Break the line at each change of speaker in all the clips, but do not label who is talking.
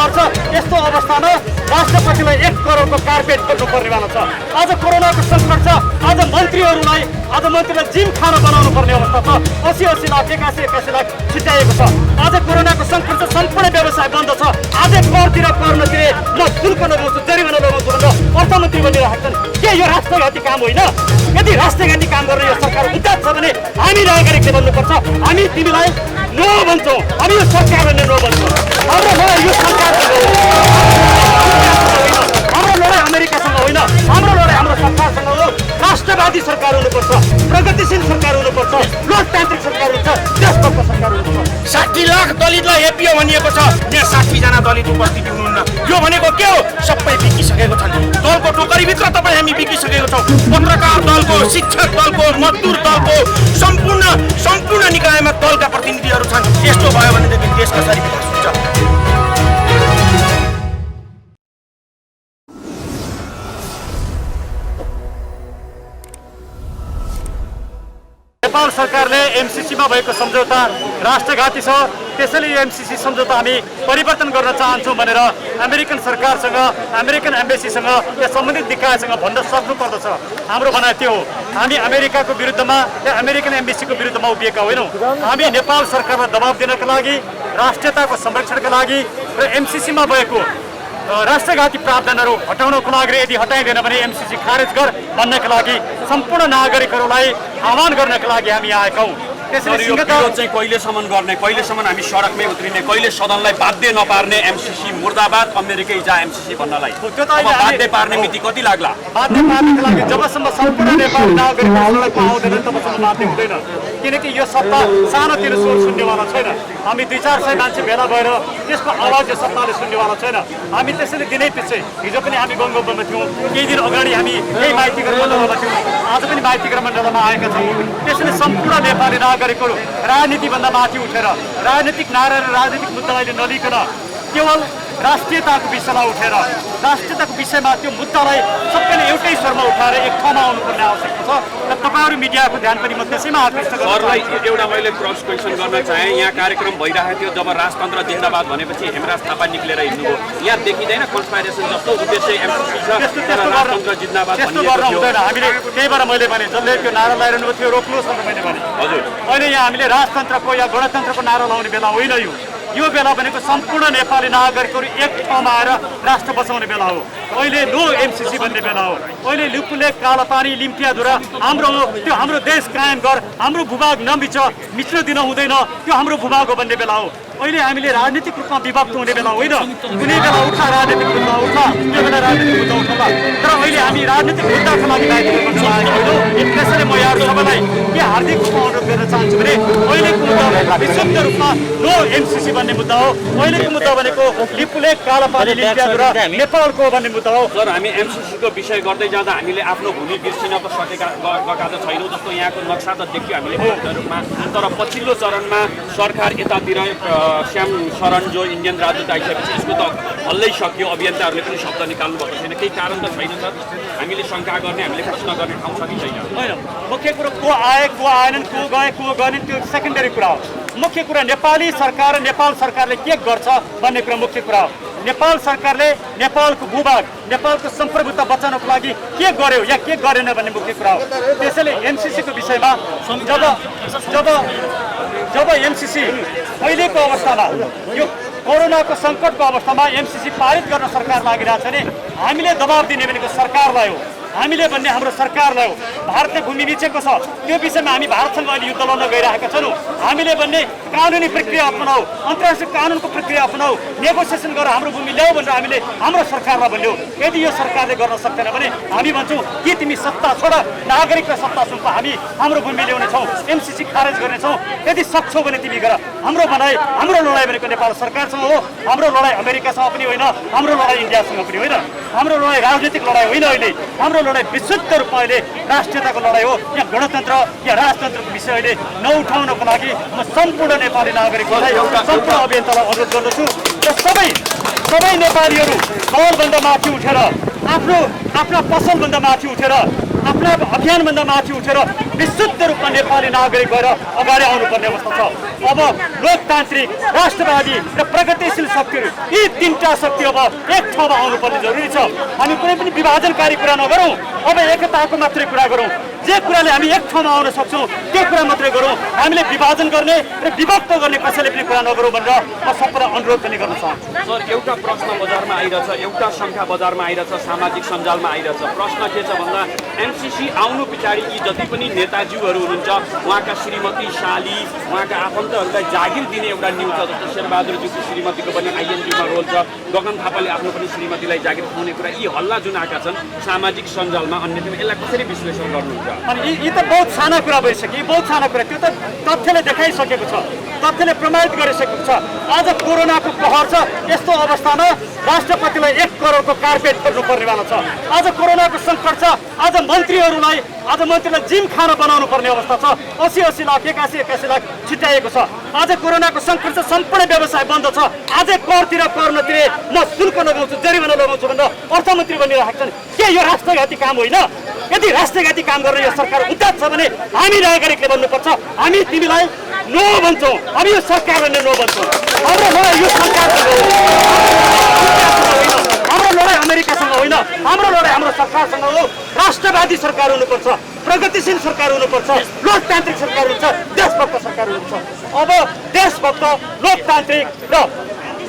पर्छ। यस्तो अवस्थामा राष्ट्रपतिलाई 1 करोडको कार्पेट खोज्नुपर्नेवाला छ। आज कोरोनाको सङ्कट छ, आज मन्त्रीलाई जिम खाना बनाउनु पर्ने अवस्था छ। 80 लाख 81 लाख छिटाएको छ। आज कोरोनाको सङ्कट छ, सम्पूर्ण व्यवसाय बन्द छ। आज करतिर नतिरे म शुल्क लगाउँछु, जरिवाना लगाउँछु भनेर अर्थमन्त्री बनिरहेका छन्। के यो राष्ट्रघाती काम होइन? यदि राष्ट्रघाती काम गर्ने यो सरकार उचित छ भने हामी नागरिकले भन्नुपर्छ, हामी तिमीलाई नो भन्छौँ, हामी यो सरकारले नो भन्छौँ। हाम्रो लडाइँ यो सरकारसँग हो, हाम्रो लडाइँ अमेरिकासँग होइन, हाम्रो लडाइँ हाम्रो सरकारसँग हो। राष्ट्रवादी सरकार हुनुपर्छ, प्रगतिशील सरकार हुनुपर्छ, लोकतान्त्रिक सरकार हुन्छ, देशभक्त सरकार हुनुपर्छ।
60 लाख दलितलाई हेपियो भनिएको छ, यहाँ 60 जना दलित उपस्थित हुनुहुन्न। यो भनेको के हो? सबै बिकिसकेको छन्। दलको टोकरीभित्र तपाईँ हामी बिकिसकेको छौँ। पत्रकार दलको, शिक्षक दलको, मजदुर दलको, सम्पूर्ण निकायमा दलका प्रतिनिधिहरू छन्। यस्तो भयो भनेदेखि देश कसरी विकास हुन्छ?
नेपाल सरकारले एमसीसीमा भएको सम्झौता राष्ट्रघाती छ, त्यसैले यो एमसीसी सम्झौता हामी परिवर्तन गर्न चाहन्छौँ भनेर अमेरिकन सरकारसँग, अमेरिकन एम्बेसीसँग या सम्बन्धित निकायसँग भन्न सक्नुपर्दछ। हाम्रो भनाइ त्यो हो। हामी अमेरिकाको विरुद्धमा या अमेरिकन एम्बेसीको विरुद्धमा उभिएका होइनौँ। हामी नेपाल सरकारलाई दबाब दिनका लागि, राष्ट्रियताको संरक्षणका लागि र एमसीसीमा भएको राष्ट्रघाती प्रावधानहरू हटाउनको लागि, यदि हटाइँदैन भने एमसीसी खारेज गर भन्नका लागि सम्पूर्ण नागरिकहरूलाई आह्वान गर्नका लागि हामी आएका हौँ। त्यसैले
यो विरोध चाहिँ कहिलेसम्म गर्ने, कहिलेसम्म हामी सडकमै उत्रिने, कहिले सदनलाई बाध्य नपार्ने एमसीसी मुर्दाबाद, अमेरिकै जा एमसीसी भन्नलाई बाध्य पार्ने मिति कति लाग्ला?
बाध्य पार्नका लागि जबसम्म सम्पूर्ण नेपाली नागरिकहरूलाई पाउँदैन तबसम्म बाध्य हुँदैन। किनकि यो सत्ता सानोतिनो स्वर सुन्नेवाला छैन। हामी 200-400 मान्छे भेला भएर त्यसको आवाज यो सत्ताले सुन्नेवाला छैन। हामी त्यसैले दिनै पछि, हिजो पनि हामी गङ्गोबमा थियौँ, केही दिन अगाडि हामी यही माइतीगर मण्डलमा थियौँ, आज पनि माइतीगर मण्डलमा आएका छौँ। त्यसैले सम्पूर्ण नेपाली नागरिकहरू राजनीतिभन्दा माथि उठेर राजनीतिक नारा र राजनीतिक मुद्दालाई नलिकन केवल राष्ट्रियताको विषयमा उठेर राष्ट्रियताको विषयमा त्यो मुद्दालाई सबैले एउटै स्वरमा उठाएर एक ठाउँमा आउनुपर्ने आवश्यकता छ। र तपाईँहरू मिडियाको ध्यान पनि म त्यसैमा आकृष्ट गर्छु।
सरलाई एउटा मैले क्रस क्वेसन गर्न चाहेँ। यहाँ कार्यक्रम भइरहेको थियो, जब राजतन्त्र जिन्दाबाद भनेपछि हेमराज थापा निक्लेर हिँड्नुभयो। यहाँ देखिँदैन कन्सपाइरेसन जस्तो उद्देश्य एमसीसी छ, राजतन्त्र जिन्दाबाद
त्यस्तो गर्न हुँदैन। हामीले त्यही भएर मैले भने जसले त्यो नारा लगाइरहनु थियो रोक्नुहोस् भनेर मैले भने।
हजुर,
अहिले यहाँ हामीले राजतन्त्रको या गणतन्त्रको नारा लगाउने बेला होइन। यो बेला भनेको सम्पूर्ण नेपाली नागरिकहरू एक ठाउँमा आएर राष्ट्र बचाउने बेला हो। अहिले नो एमसीसी भन्ने बेला हो। अहिले लिपुलेक, कालापानी, लिम्पियाधुरा हाम्रो हो। त्यो हाम्रो देश कायम गर, हाम्रो भूभाग मिच्न दिन हुँदैन, त्यो हाम्रो भूभाग हो भन्ने बेला हो। अहिले हामीले राजनीतिक रूपमा विभक्त हुने बेला होइन। कुनै बेला उठ्ला राजनीतिक मुद्दा उठ्ला, त्यो बेला राजनीतिक मुद्दा उठ्ला। तर अहिले हामी राजनीतिक मुद्दाको लागि बाहिर गर्न आएका होइनौँ। त्यसैले म यहाँहरू सबैलाई के हार्दिक रूपमा अनुरोध गर्न चाहन्छु भने अहिलेको मुद्दा विशुद्ध रूपमा नो एमसीसी भन्ने मुद्दा हो। अहिलेको मुद्दा भनेको लिपुलेक, कालापानी, लिम्पियाधुरा नेपालको भन्ने मुद्दा हो।
सर, हामी एमसीसीको विषय गर्दै जाँदा हामीले आफ्नो भूमि बिर्सिन त गएका त छैनौँ। जस्तो यहाँको नक्सा त देखियो हामीले रूपमा, तर पछिल्लो चरणमा सरकार यतातिर श्याम शरण जो इन्डियन राजदूत आइसकेपछि यसको त हल्लै सक्यो। अभियन्ताहरूले पनि शब्द निकाल्नु भएको छैन। केही कारण त छैन सर? हामीले शङ्का गर्ने, हामीले प्रश्न गर्ने ठाउँ छ कि छैन?
होइन, मुख्य कुरो को आए को आएनन्, को गए को गएनन् त्यो सेकेन्डरी कुरा हो। मुख्य कुरा नेपाली सरकार र नेपाल सरकारले के गर्छ भन्ने कुरा मुख्य कुरा हो। नेपाल सरकारले नेपालको भूभाग, नेपालको सम्प्रभुता बचाउनको लागि के गर्यो या के गरेन भन्ने मुख्य कुरा हो। त्यसैले एमसीसीको विषयमा जब एमसीसी अहिलेको अवस्थामा यो कोरोनाको सङ्कटको अवस्थामा एमसीसी पारित गर्न सरकार लागिरहेछ भने हामीले दबाब दिने भनेको सरकारलाई हो। हामीले भन्ने हाम्रो सरकारलाई हो। भारतले भूमि मिचेको छ, त्यो विषयमा हामी भारतसँग अहिले युद्ध लड्न गइरहेका छैनौँ। हामीले भन्ने कानुनी प्रक्रिया अपनाऊ, अन्तर्राष्ट्रिय कानुनको प्रक्रिया अपनाऊ, नेगोसिएसन गरेर हाम्रो भूमि ल्याऊ भनेर हामीले हाम्रो सरकारलाई भन्यौँ। यदि यो सरकारले गर्न सक्दैन भने हामी भन्छौँ कि तिमी सत्ता छोड, नागरिकलाई सत्ता सुम्प, हामी हाम्रो भूमि ल्याउनेछौँ, एमसीसी खारेज गर्नेछौँ। यदि सक्छौ भने तिमी गर। हाम्रो लडाइँ भनेको नेपाल सरकारसँग हो। हाम्रो लडाइँ अमेरिकासँग पनि होइन, हाम्रो लडाइँ इन्डियासँग पनि होइन। हाम्रो लडाइँ राजनीतिक लडाइँ होइन। अहिले हाम्रो लडाइँ विशुद्ध रूपमा अहिले राष्ट्रियताको लडाइँ हो। यहाँ गणतन्त्र या राजतन्त्रको विषय अहिले नउठाउनको लागि म सम्पूर्ण नेपाली नागरिकहरूलाई, सम्पूर्ण अभियन्तालाई अनुरोध गर्दछु र सबै नेपालीहरू दलभन्दा माथि उठेर आफ्ना पसलभन्दा माथि उठेर आफ्ना अभियानभन्दा माथि उठेर विशुद्ध रूपमा नेपाली नागरिक भएर अगाडि आउनुपर्ने अवस्था छ। अब लोकतान्त्रिक, राष्ट्रवादी र प्रगतिशील शक्तिहरू यी तीनटा शक्ति अब एक ठाउँमा आउनुपर्ने जरुरी छ। हामी कुनै पनि विभाजनकारी कुरा नगरौँ, अब एकताको मात्रै कुरा गरौँ। जे कुराले हामी एक ठाउँमा आउन सक्छौँ त्यो कुरा मात्रै गरौँ। हामीले विभाजन गर्ने र विभक्त गर्ने कसैले पनि कुरा नगरौँ भनेर म सबैलाई अनुरोध पनि गर्न चाहन्छु।
सर, एउटा प्रश्न बजारमा आइरहेछ, एउटा शङ्का बजारमा आइरहेछ, सामाजिक सञ्जालमा आइरहेछ। प्रश्न के छ भन्दा एमसिसी आउनु पछाडि यी जति पनि नेताजीहरू हुनुहुन्छ उहाँका श्रीमती शाली, उहाँका आफन्तहरूलाई जागिर दिने एउटा न्युज छ। जस्तो शेरबहादुरजीको श्रीमतीको पनि आइएनजीमा रोल छ, गगन थापाले आफ्नो पनि श्रीमतीलाई जागिर खुवाउने कुरा, यी हल्ला जुन आएका छन् सामाजिक सञ्जालमा अन्यथामा यसलाई कसरी विश्लेषण गर्नुहुन्छ?
अनि यी त बहुत साना कुरा भइसक्यो, यी बहुत साना कुरा। त्यो त तथ्यले देखाइसकेको छ, तथ्यले प्रमाणित गरिसकेको छ। आज कोरोनाको कहर छ, यस्तो अवस्थामा राष्ट्रपतिलाई 1 करोडको कार्पेट खोज्नुपर्नेवाला छ। आज कोरोनाको सङ्कट छ, आज मन्त्रीलाई जिम खाना बनाउनु पर्ने अवस्था छ। 80 लाख 81 लाख छिट्याएको छ। आज कोरोनाको सङ्कट छ, सम्पूर्ण व्यवसाय बन्द छ। आजै करतिर कर नतिरे म शुल्क लगाउँछु, जरिवाना लगाउँछु भनेर अर्थमन्त्री बनिरहेका छन्। के यो राष्ट्रघाती काम होइन? यदि राष्ट्रघाती काम गर्ने यो सरकार उचित छ भने हामी नागरिकले भन्नुपर्छ हामी तिमीलाई नो भन्छौँ, हामी यो सरकारले नो भन्छौँ। हाम्रो लडाइँ यो सरकारसँग हो, हाम्रो लडाइँ अमेरिकासँग होइन, हाम्रो लडाइँ हाम्रो सरकारसँग हो। राष्ट्रवादी सरकार हुनुपर्छ, प्रगतिशील सरकार हुनुपर्छ, लोकतान्त्रिक सरकार हुन्छ, देशभक्त सरकार हुनुपर्छ। अब देशभक्त, लोकतान्त्रिक र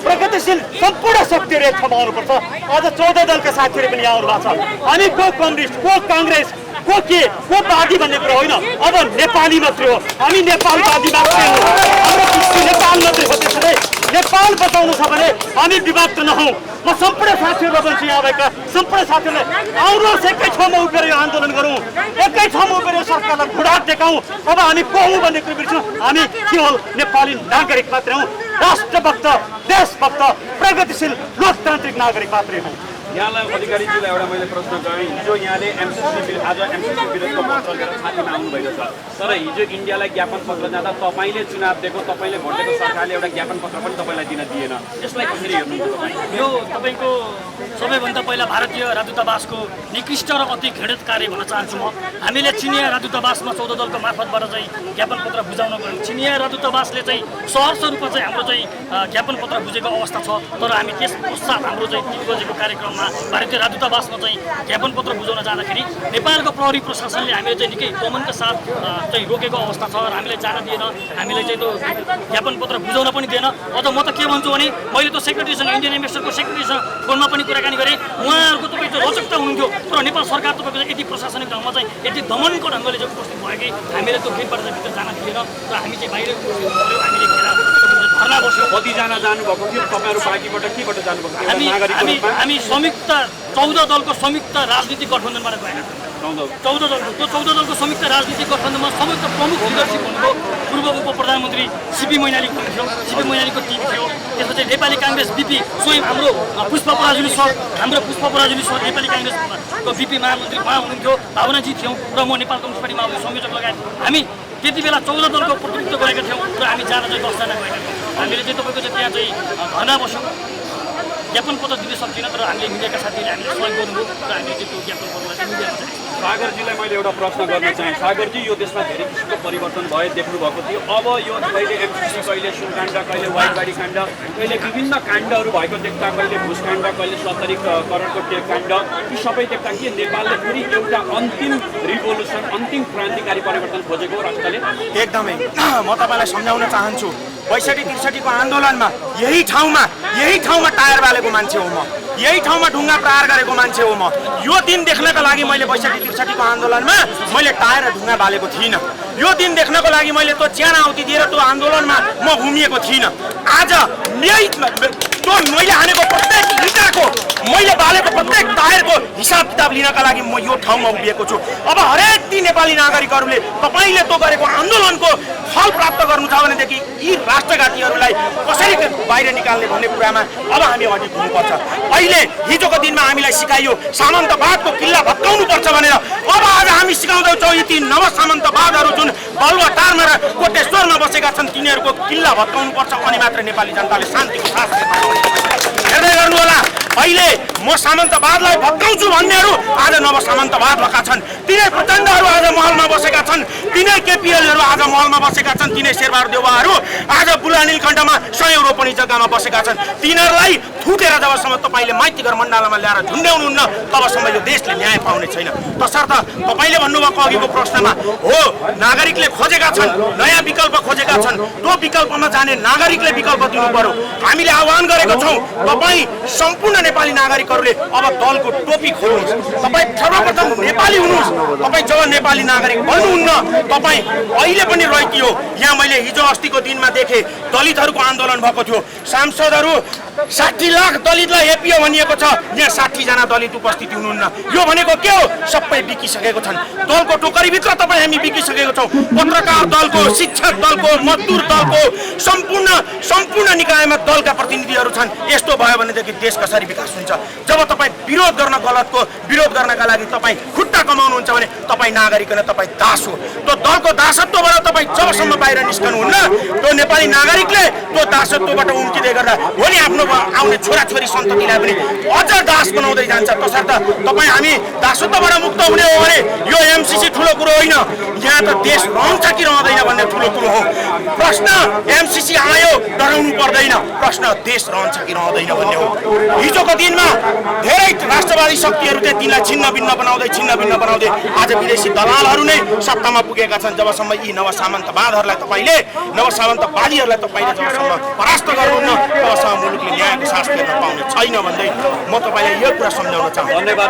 प्रगतिशील सम्पूर्ण शक्तिहरू एक ठाउँमा आउनुपर्छ। आज 14 दलका साथीहरू पनि यहाँ आउनु भएको छ। हामी को कम्युनिस्ट, को काङ्ग्रेस, को पार्टी भन्ने कुरा होइन, अब नेपाली मात्रै हो। हामी नेपालवादी मात्रै हो, हाम्रो दृष्टि नेपाल मात्रै हो। त्यसैले नेपाल बचाउनु छ भने हामी विभक्त नहौँ। म सम्पूर्ण साथीहरूलाई भन्छु, यहाँ भएका सम्पूर्ण साथीहरूलाई आउनुहोस् एकै ठाउँमा उभिएर यो आन्दोलन गरौँ, एकै ठाउँमा उभिएर सरकारलाई घुँडाट देखाउँ। अब हामी को हौँ भन्ने कुरा बिर्सौँ, हामी केवल नेपाली नागरिक मात्रै हौँ, राष्ट्रभक्त, देशभक्त, प्रगतिशील, लोकतान्त्रिक नागरिक मात्रै हौँ।
यहाँलाई अधिकारीजीलाई एउटा मैले प्रश्न गरेँ। हिजो यहाँले आज एमसिसी विरुद्धको मोर्चा लिएर छातीमा आउनुभएको छ, तर हिजो इन्डियालाई ज्ञापन पत्र जाँदा तपाईँले चुनाव दिएको, तपाईँले भोट दिएको सरकारले एउटा ज्ञापन पत्र पनि तपाईँलाई दिन दिएन। यसलाई कसरी हेर्नुहुन्छ तपाईँ?
यो तपाईँको सबैभन्दा पहिला भारतीय राजदूतावासको निकृष्ट र अति घृणित कार्य भन्न चाहन्छु म। हामीले चिनिया राजदूतावासमा 14 दलको मार्फतबाट चाहिँ ज्ञापन पत्र बुझाउन गयौँ। चिनिया राजदूतावासले चाहिँ सहर्ष रूपमा चाहिँ हाम्रो चाहिँ ज्ञापन पत्र बुझेको अवस्था छ, तर हामी त्यस पश्चात हाम्रो चाहिँ 3 बजेको कार्यक्रममा भारतीय राजदूतावासमा चाहिँ ज्ञापन पत्र बुझाउन जाँदाखेरि नेपालको प्रहरी प्रशासनले हामीले चाहिँ निकै दमनका साथ चाहिँ रोकेको अवस्था छ र हामीलाई जान दिएन, हामीलाई चाहिँ त्यो ज्ञापन पत्र बुझाउन पनि दिएन। अझ म त के भन्छु भने मैले त सेक्रेटरीसँग, इन्डियन एम्बेसडरको सेक्रेटरीसँग फोनमा पनि कुराकानी गरेँ। उहाँहरूको तपाईँ चाहिँ रोचकता हुनुहुन्थ्यो, तर नेपाल सरकार तपाईँको चाहिँ यति प्रशासनिक ढङ्गमा चाहिँ यति दमनको ढङ्गले चाहिँ उपस्थित भयो कि हामीले त्यो गेटबाट चाहिँ भित्र जान दिएन र हामी चाहिँ बाहिर उपस्थित गऱ्यौँ। हामीले धर्ना बस्यौँ।
कतिजना जानुभएको थियो तपाईँहरू पार्टीबाट, केबाट जानुभएको थियो?
हामी संयुक्त 14 दलको संयुक्त राजनीतिक गठबन्धनबाट गएका छौँ। 14 दलको संयुक्त राजनीतिक गठबन्धनमा सबैभन्दा प्रमुख लिडरसिप भनेको पूर्व उप प्रधानमन्त्री सीपी मैनालीको थियो, सीपी मैनालीको टिम थियो। त्यसपछि नेपाली काङ्ग्रेस बिपी स्वयं हाम्रो पुष्प पराजुली सर नेपाली काङ्ग्रेसको बिपी महामन्त्री उहाँ हुनुहुन्थ्यो, भावनाजी थियौँ र म नेपाल कम्युनिस्ट पार्टीमा संयोजक लगायत हामी त्यति बेला 14 दलको प्रतिनिधित्व गरेका थियौँ र हामी जान चाहिँ 10 जना गएका थियौँ। हामीले चाहिँ तपाईँको चाहिँ त्यहाँ चाहिँ धर्ना बस्यौँ, ज्ञापन पत्र दिन सकिएन, तर हामीले मिडियाका साथीहरूले हामीले सहयोग गर्नुभयो र हामीले चाहिँ त्यो ज्ञापन पत्रलाई चाहिँ मिडियामा चाहिँ
सागरजीलाई मैले एउटा प्रश्न गर्न चाहेँ। सागरजी, यो देशमा धेरै किसिमको परिवर्तन भयो देख्नुभएको थियो। अब यो कहिले एमसिसी, कहिले सुनकाण्ड, कहिले वाइटबाडी काण्ड, कहिले विभिन्न काण्डहरू भएको देख्दा, कहिले घुसकाण्ड, कहिले 70 करोडको काण्ड, यी सबै देख्दा के नेपालले फेरि एउटा अन्तिम रिभोल्युसन, अन्तिम क्रान्तिकारी परिवर्तन खोजेको हो राष्ट्रले?
एकदमै म तपाईँलाई सम्झाउन चाहन्छु, 62-63 को आन्दोलनमा यही ठाउँमा टायर बालेको मान्छे हो म, यही ठाउँमा ढुङ्गा प्रहार गरेको मान्छे हो म। यो दिन देख्नको लागि मैले 62-63 को आन्दोलनमा मैले टायर र ढुङ्गा बालेको थिइनँ। यो दिन देख्नको लागि मैले त्यो च्याना आउती दिएर त्यो आन्दोलनमा म घुमिएको थिइनँ। आज मैले हानेको प्रत्येक इँटाको, मैले बालेको प्रत्येक टायरको हिसाब किताब लिनका लागि म यो ठाउँमा उभिएको छु। अब हरेक ती नेपाली नागरिकहरूले तपाईँले त्यो गरेको आन्दोलनको फल प्राप्त गर्नु छ भनेदेखि यी राष्ट्रघातीहरूलाई कसरी बाहिर निकाल्ने भन्ने कुरामा अब हामी अघि बढ्नुपर्छ। अहिले हिजोको दिनमा हामीलाई सिकाइयो सामन्तवादको किल्ला भत्काउनुपर्छ भनेर, अब आज हामी सिकाउँदैछौँ यी ती नव सामन्तवादहरू जुन बलुवाटारमा र कोटेश्वरमा बसेका छन् तिनीहरूको किल्ला भत्काउनुपर्छ, अनि मात्र नेपाली जनताले शान्तिको साथ हेर्दै गर्नु होला। अहिले म म सामन्तवादलाई भत्काउँछु भन्नेहरू आज नव सामन्तवाद भएका छन्। तिनै प्रचण्डहरू आज महलमा बसेका छन्, तिनै केपिएलहरू आज महलमा बसेका छन्, तिनै शेरबहादुर देउवाहरू आज बुला नीलकण्ठमा 100 रोपनी जग्गामा बसेका छन्। तिनीहरूलाई थुटेर जबसम्म तपाईँले माइतीघर मण्डलामा ल्याएर झुन्ड्याउनुहुन्न तबसम्म यो देशले न्याय पाउने छैन। तसर्थ तपाईँले भन्नुभएको अघिको प्रश्नमा हो, नागरिकले खोजेका छन्, नयाँ विकल्प खोजेका छन्, त्यो विकल्पमा जाने नागरिकले विकल्प दिनु पर्यो। हामीले आह्वान गरेको छौँ, तपाईँ सम्पूर्ण नेपाली नागरिकहरूले अब दलको टोपी खोल्नुहोस्। तपाईँ सर्वप्रथम नेपाली हुनुहोस्। तपाईँ जब नेपाली नागरिक बन्नुहुन्न, तपाईँ अहिले पनि रहेकी हो। यहाँ मैले हिजो अस्तिको दिनमा देखेँ दलितहरूको आन्दोलन भएको थियो। सांसदहरू 60 लाख दलितलाई हेपियो भनिएको छ, यहाँ 60 जना दलित उपस्थित हुनुहुन्न। यो भनेको के हो? सबै बिकिसकेको छन्। दलको टोकरीभित्र तपाईँ हामी बिकिसकेको छौँ। पत्रकार दलको, शिक्षक दलको, मजदुर दलको, सम्पूर्ण निकायमा दलका प्रतिनिधिहरू छन्। यस्तो भयो भनेदेखि देश कसरी विकास हुन्छ? जब तपाईँ विरोध गर्न गलतको विरोध गर्नका लागि तपाईँ खुट्टा कमाउनुहुन्छ भने तपाईँ नागरिक होइन, तपाईँ दास हो। त्यो दलको दासत्वबाट तपाईँ जबसम्म बाहिर निस्कनुहुन्न, त्यो नेपाली नागरिकले त्यो दासत्वबाट उम्किँदै गर्दा भोलि आफ्नो आउने छोराछोरी सन्ततिलाई पनि अझ दास बनाउँदै जान्छ। तसर्थ तपाईँ हामी दासत्वबाट मुक्त हुने हो भने यो एमसिसी ठुलो कुरो होइन, यहाँ त देश रहन्छ कि रहँदैन भन्ने ठुलो कुरो हो। प्रश्न एमसिसी आयो डराउनु पर्दैन, प्रश्न देश रहन्छ कि रहँदैन भन्ने हो। हिजोको दिनमा धेरै राष्ट्रवादी शक्तिहरू चाहिँ तिनलाई छिन्न भिन्न बनाउँदै आज विदेशी दलालहरू नै सत्तामा पुगेका छन्। जबसम्म यी नवसामन्तवादीहरूलाई तपाईँले जबसम्म परास्त गर्नुहुन्न तबसम्म मुलुकले न्यायको सास फेर्न पाउने छैन भन्दै म तपाईँलाई यो कुरा सम्झाउन चाहन्छु।
धन्यवाद।